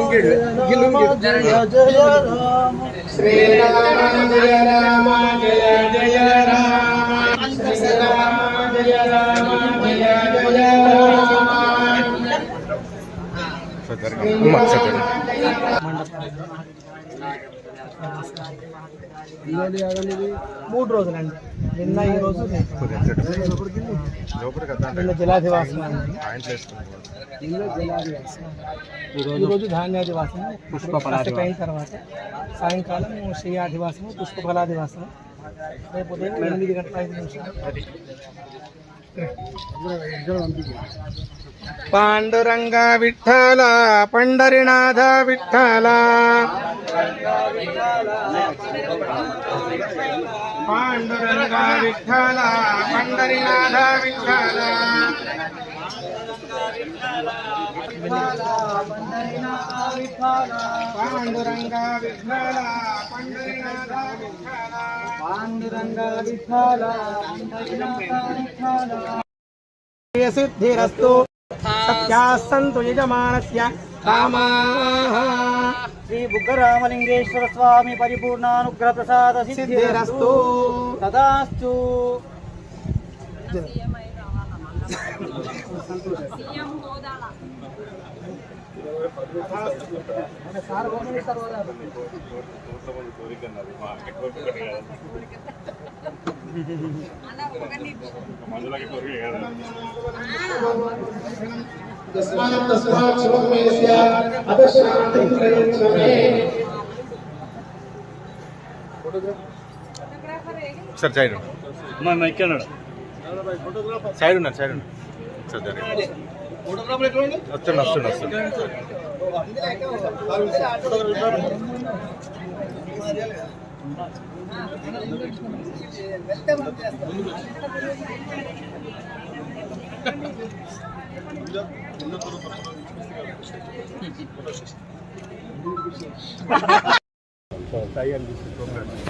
శ్రీరామ జయ రామ జయ జయ రామ శ్రీరామ జయ రామ జయ జయ రామ. మూడు రోజులండి. నిన్న ఈ రోజు నిన్న జలాధివాసం, ఈరోజు ధాన్యాధివాసం, అయిన తర్వాత సాయంకాలం శ్రేయాధివాసము, పుష్పఫలాధివాసము, రేపు ఉదయం 8:05. పాండురంగ విఠల పండరినాథ విఠల పాండురంగ విఠల పండరినాథ విఠల పాండురంగ విఠల పండరినాథ విఠల పాండురంగ విఠల సిద్ధిరస్తు సత్యాసంతు యజమానస్య కామాః. శ్రీ బుగ్గరామలింగేశ్వర స్వామి పరిపూర్ణానుగ్రహ ప్రసాద సిద్ధిరస్తు తదాస్తు. సార్ సైడ్ సైడ్ ఉన్నారు సైడ్ ఉన్నారు సార్ వస్తున్నా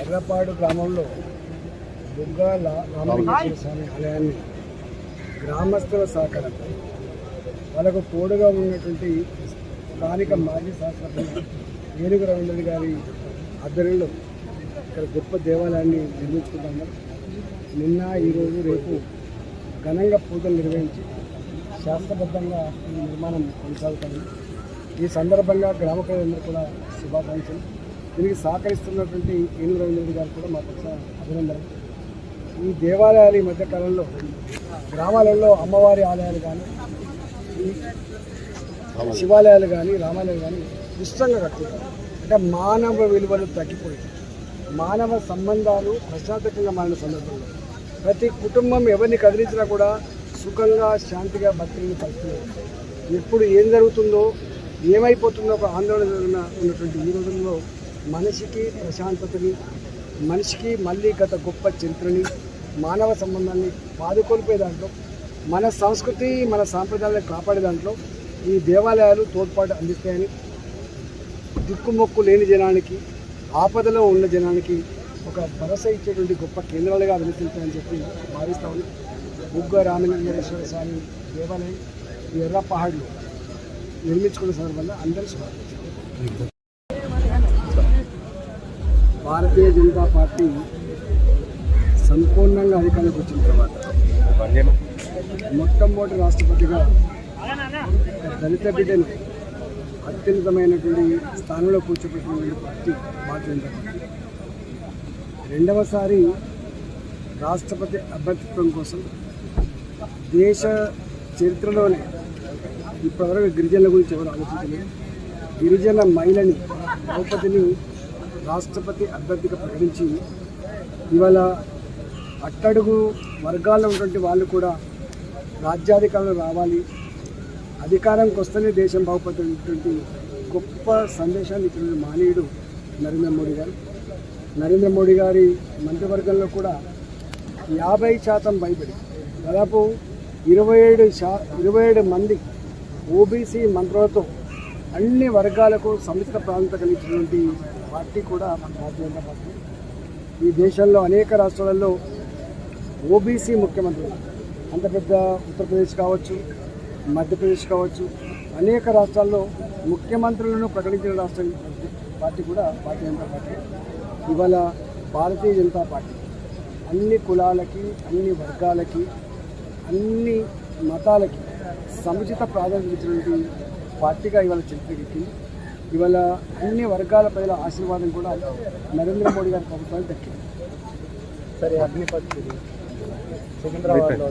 ఎర్రపాడు గ్రామంలో బుగ్గ రామలింగేశ్వర స్వామి ఆలయాన్ని గ్రామస్తుల సహకారంతో వాళ్ళకు తోడుగా ఉన్నటువంటి స్థానిక మాజీ శాస్త్రజ్ఞ ఏనుగు రవీంద్ర గారి ఆధ్వర్యంలో ఇక్కడ గొప్ప దేవాలయాన్ని నిర్మించుకుంటున్నారు. నిన్న ఈరోజు రేపు ఘనంగా పూజలు నిర్వహించి శాస్త్రబద్ధంగా ఈ నిర్మాణం కొనసాగుతుంది. ఈ సందర్భంగా గ్రామ ప్రజలందరూ కూడా శుభాకాంక్షలు. దీనికి సహకరిస్తున్నటువంటి ఏనుగు రవీంద్ర గారు కూడా మా పక్ష అభినందనలు. ఈ దేవాలయాలు ఈ మధ్యకాలంలో గ్రామాలలో అమ్మవారి ఆలయాలు కానీ, శివాలయాలు కానీ, రామాలయాలు కానీ ఇష్టంగా కట్టుకుంటారు. అంటే మానవ విలువలు తగ్గిపోయి మానవ సంబంధాలు ప్రశాంతకంగా మారిన సందర్భంలో ప్రతి కుటుంబం ఎవరిని కదిలించినా కూడా సుఖంగా శాంతిగా బతికిన పరిస్థితులు ఎప్పుడు ఏం జరుగుతుందో ఏమైపోతుందో ఒక ఆందోళన ఉన్నటువంటి ఈ రోజుల్లో మనిషికి ప్రశాంతతని, మనిషికి మళ్ళీ గత గొప్ప చరిత్రని, మానవ సంబంధాన్ని పాదుకొల్పే దాంట్లో, మన సంస్కృతి మన సాంప్రదాయాలను కాపాడే దాంట్లో ఈ దేవాలయాలు తోడ్పాటు అందిస్తాయని, దిక్కుమొక్కు లేని జనానికి, ఆపదలో ఉన్న జనానికి ఒక భరోసా ఇచ్చేటువంటి గొప్ప కేంద్రాలుగా వెలుస్తాయని చెప్పి భావిస్తా ఉన్నాం. బుగ్గ రామలింగేశ్వర స్వామి దేవాలయం ఈ ఎర్రపహాడ్లో నిర్మించుకున్న సందర్భంగా అందరూ స్వాగతించారు. భారతీయ జనతా పార్టీ సంపూర్ణంగా అధికారంలోకి వచ్చిన తర్వాత మొట్టమొదటి రాష్ట్రపతిగా దళిత బిడ్డను అత్యున్నతమైనటువంటి స్థానంలో కూర్చోబెట్టినటువంటి పార్టీ భారతీయ జనతా పార్టీ. రెండవసారి రాష్ట్రపతి అభ్యర్థిత్వం కోసం దేశ చరిత్రలోనే ఇప్పటివరకు గిరిజనుల గురించి ఎవరు ఆలోచించలేదు. గిరిజన మహిళని ద్రౌపదిని రాష్ట్రపతి అభ్యర్థిగా ప్రకటించి ఇవాళ అట్టడుగు వర్గాల్లో ఉన్నటువంటి వాళ్ళు కూడా రాజ్యాధికారంలో రావాలి, అధికారంకి వస్తేనే దేశం బాగుపడుతున్నటువంటి గొప్ప సందేశాన్ని ఇచ్చిన మానవుడు నరేంద్ర మోడీ గారు. నరేంద్ర మోడీ గారి మంత్రివర్గంలో కూడా 50% పైబడి దాదాపు 27 మంది ఓబీసీ మంత్రులతో అన్ని వర్గాలకు సమిష్ట ప్రాధాన్యత కలిగించినటువంటి పార్టీ కూడా భారతీయ జనతా పార్టీ. ఈ దేశంలో అనేక రాష్ట్రాలలో ఓబీసీ ముఖ్యమంత్రులు, అంత పెద్ద ఉత్తరప్రదేశ్ కావచ్చు, మధ్యప్రదేశ్ కావచ్చు, అనేక రాష్ట్రాల్లో ముఖ్యమంత్రులను ప్రకటించిన రాష్ట్ర పార్టీ కూడా భారతీయ జనతా పార్టీ. ఇవాళ భారతీయ జనతా పార్టీ అన్ని కులాలకి, అన్ని వర్గాలకి, అన్ని మతాలకి సముచిత ప్రాధాన్యత ఇచ్చినటువంటి పార్టీగా ఇవాళ చరిత్రకెక్కింది. ఇవాళ అన్ని వర్గాల ప్రజల ఆశీర్వాదం కూడా నరేంద్ర మోడీ గారి ప్రభుత్వానికి దక్కింది. సరే, అగ్నిపథ్ సికింద్రాబాద్లో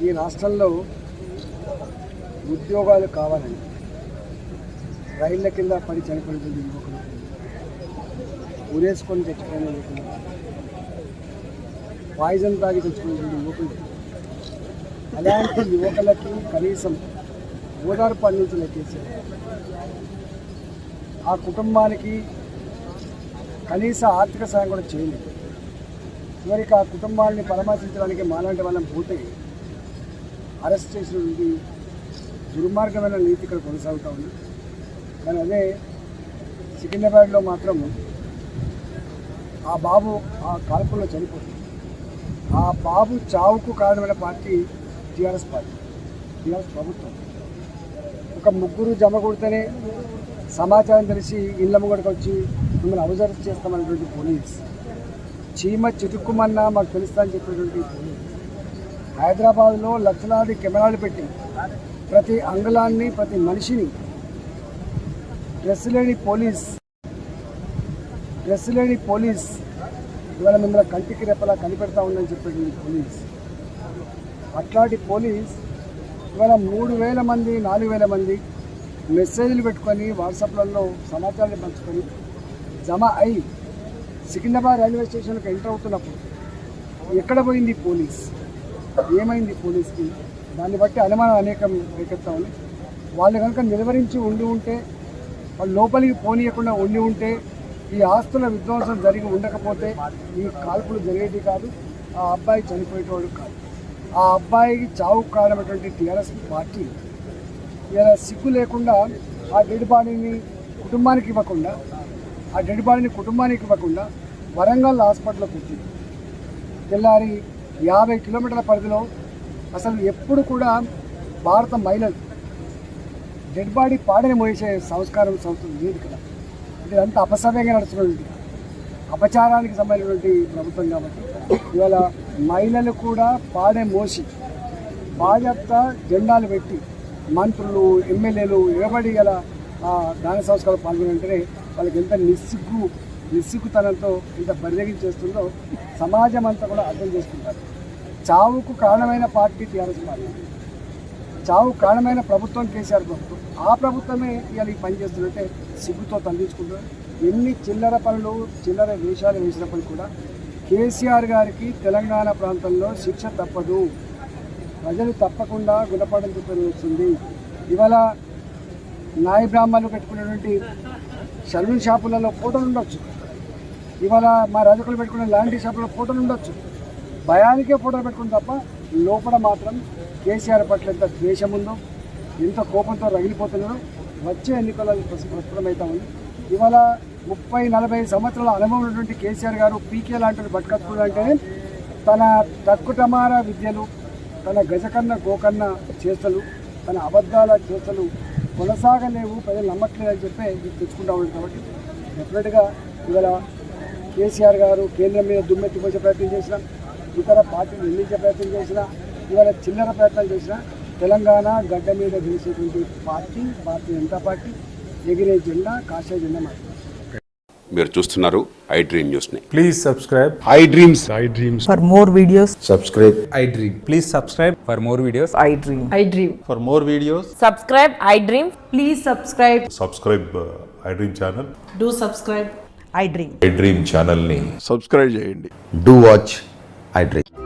ఈ రాష్ట్రంలో ఉద్యోగాలు కావాలని రైళ్ల కింద పడి చనిపోయినటువంటి యువకులు, ఉరేసుకొని తెచ్చుకునే యువకులు, పాయిజన్ తాగి తెచ్చుకునేటువంటి యువకులు, అలాంటి యువకులకి కనీసం ఓదార్పు అందించిన కేసీఆర్ ఆ కుటుంబానికి కనీస ఆర్థిక సాయం కూడా చేయలేదు. చివరికి ఆ కుటుంబాన్ని పరామర్శించడానికి మాలాంటి వాళ్ళని పోతే అరెస్ట్ చేసినటువంటి దుర్మార్గమైన నీతి ఇక్కడ కొనసాగుతూ ఉంది. కానీ అదే సికింద్రాబాద్లో మాత్రం ఆ బాబు ఆ కాల్పుల్లో చనిపోతుంది. ఆ బాబు చావుకు కారణమైన పార్టీ టీఆర్ఎస్ పార్టీ, టీఆర్ఎస్ ప్రభుత్వం. ఒక ముగ్గురు జమ కొడితేనే సమాచారం తెలిసి ఇళ్ళ ముంగడికి వచ్చి మిమ్మల్ని అబ్జర్వ్ చేస్తామనేటువంటి పోలీస్, చీమ చిటుక్కుమన్నా మాకు తెలుస్తా అని చెప్పినటువంటి పోలీస్, హైదరాబాద్లో లక్షలాది కెమెరాలు పెట్టి ప్రతి అంగళాన్ని, ప్రతి మనిషిని డ్రెస్ లేని పోలీస్ ఇవాళ మిమ్మల్ని కంటికి రెప్పలా కనిపెడతా ఉందని చెప్పేటువంటి పోలీస్. అట్లాంటి పోలీస్ ఇవాళ 3,000 మంది, 4,000 మంది మెసేజ్లు పెట్టుకొని వాట్సాప్లలో సమాచారాన్ని పంచుకొని జమ అయి సికింద్రాబాద్ రైల్వే స్టేషన్కి ఎంటర్ అవుతున్నప్పుడు ఎక్కడ పోయింది పోలీస్, ఏమైంది పోలీస్కి? దాన్ని బట్టి అనుమానం అనేకం రేకెత్తా ఉంది. వాళ్ళు కనుక నిలువరించి ఉండి ఉంటే, వాళ్ళు లోపలికి పోనీయకుండా ఉండి ఉంటే, ఈ ఆస్తుల విధ్వంసం జరిగి ఉండకపోతే ఈ కాల్పులు జరిగేది కాదు, ఆ అబ్బాయి చనిపోయేటోడు కాదు. ఆ అబ్బాయికి చావు కారణమైనటువంటి టీఆర్ఎస్ పార్టీ ఇలా సిగ్గు లేకుండా ఆ డెడ్ బాడీని కుటుంబానికి ఇవ్వకుండా వరంగల్ హాస్పిటల్లో పెట్టింది. తెల్లారి 50 కిలోమీటర్ల పరిధిలో అసలు ఎప్పుడు కూడా భారత మహిళలు డెడ్ బాడీ పాడని మోసే సంస్కారం లేదు కదా. ఇదంతా అపసవ్యంగా నడుస్తున్నటువంటి అపచారానికి సంబంధించినటువంటి ప్రభుత్వం కాబట్టి ఇవాళ మహిళలు కూడా పాడే మోసి బాధ్యత జెండాలు పెట్టి మంత్రులు, ఎమ్మెల్యేలు ఎగబడి గల దాన సంస్కారం పాల్గొనంటేనే వాళ్ళకి ఎంత నిస్సిగ్గుతనంతో ఎంత బరిదగించేస్తుందో సమాజం అంతా కూడా అర్థం చేసుకుంటారు. చావుకు కారణమైన పార్టీ టీఆర్ఎస్ పార్టీ, చావు కారణమైన ప్రభుత్వం కేసీఆర్ ప్రభుత్వం. ఆ ప్రభుత్వమే ఇవాళ ఈ పని చేస్తుందంటే సిగ్గుతో తలదించుకుంటారు. ఎన్ని చిల్లర పనులు, చిల్లర వేషాలు వేసినప్పటికీ కూడా కేసీఆర్ గారికి తెలంగాణ ప్రాంతంలో శిక్ష తప్పదు. ప్రజలు తప్పకుండా గుణపాఠం చెప్పని వస్తుంది. ఇవాళ నాయ బ్రాహ్మణులు పెట్టుకునేటువంటి సలూన్ షాపులలో ఫోటోలు ఉండొచ్చు, ఇవాళ మా రజకులు పెట్టుకునే లాంటి షాపులలో ఫోటోలు ఉండొచ్చు, భయానికే ఫోటోలు పెట్టుకుని తప్ప లోపల మాత్రం కేసీఆర్ పట్ల ఎంత ద్వేషం ఉందో, ఎంత కోపంతో రగిలిపోతున్నారో వచ్చే ఎన్నికలలో ప్రస్ఫుటమవుతా ఉంది. ఇవాళ 30-40 సంవత్సరాల అనుభవం ఉన్నటువంటి కేసీఆర్ గారు పీకే లాంటి బట్కత్తులు అంటే తన తక్కుటమార విద్యలు, తన గజకన్న గోకన్న చేష్టలు, తన అబద్ధాల చేష్టలు కొనసాగలేవు, ప్రజలు నమ్మట్లేదని చెప్పి తెచ్చుకుంటా ఉంది. కాబట్టి డెఫినెట్గా ఇవాళ కేసీఆర్ గారు కేంద్రం మీద దుమ్మెత్తిపోసే ప్రయత్నం చేసినా, ఇతర పార్టీలు నిందించే ప్రయత్నం చేసినా, ఇవాళ చిల్లర ప్రయత్నాలు చేసినా తెలంగాణ గడ్డ మీద గెలిచేటువంటి పార్టీ భారతీయ జనతా పార్టీ. ఎగిరే జెండా కాషాయ జెండా మాత్రం. మీరు చూస్తున్నారు ఐ డ్రీమ్ న్యూస్ ని. Please subscribe I dreams For more videos, subscribe I dream. please subscribe for more videos. I dream. For more videos, Subscribe, I dream. Please subscribe. Subscribe I dream channel. Do subscribe. I dream. I dream ఛానల్ని subscribe చేయండి. Do watch I dream.